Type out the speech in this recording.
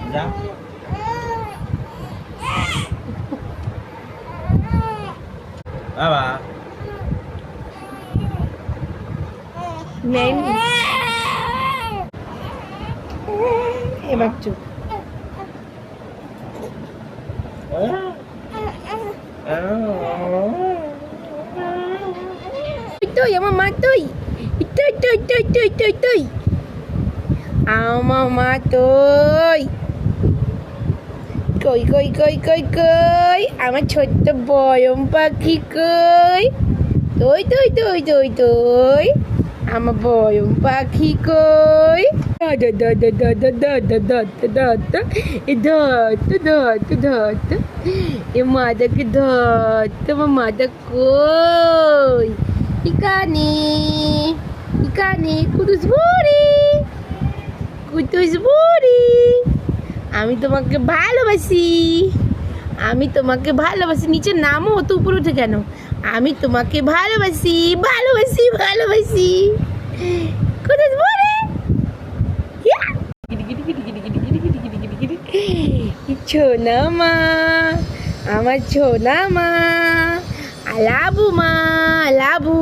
যা বাবা নেন এবার চুপ তুই আমার মা তুই তুই তুই তুই তুই তুই তুই আমার মা তুই কই কই কই কই কই আমার ছোট্ট বয়ম পাখি কই তুই তুই তুই তুই তুই আমার বয়ম পাখি কই দাদা দাদা দাদা দাদা দাদা দাদা এ ধরতে ধরতে ধরতে এ মাদাকে ধরতে আমার মাদা কই ইকানি ইকানি কুদুস বুড়ি কুদুস বুড়ি আমি তোমাকে ভালোবাসি আমি তোমাকে ভালোবাসি নিচে নামো তো উপরে উঠে কেন আমি তোমাকে ভালোবাসি ভালোবাসি ভালোবাসি কোথায় বলে ছোনা মা আমার ছোনা মা আলাবু মা আলাবু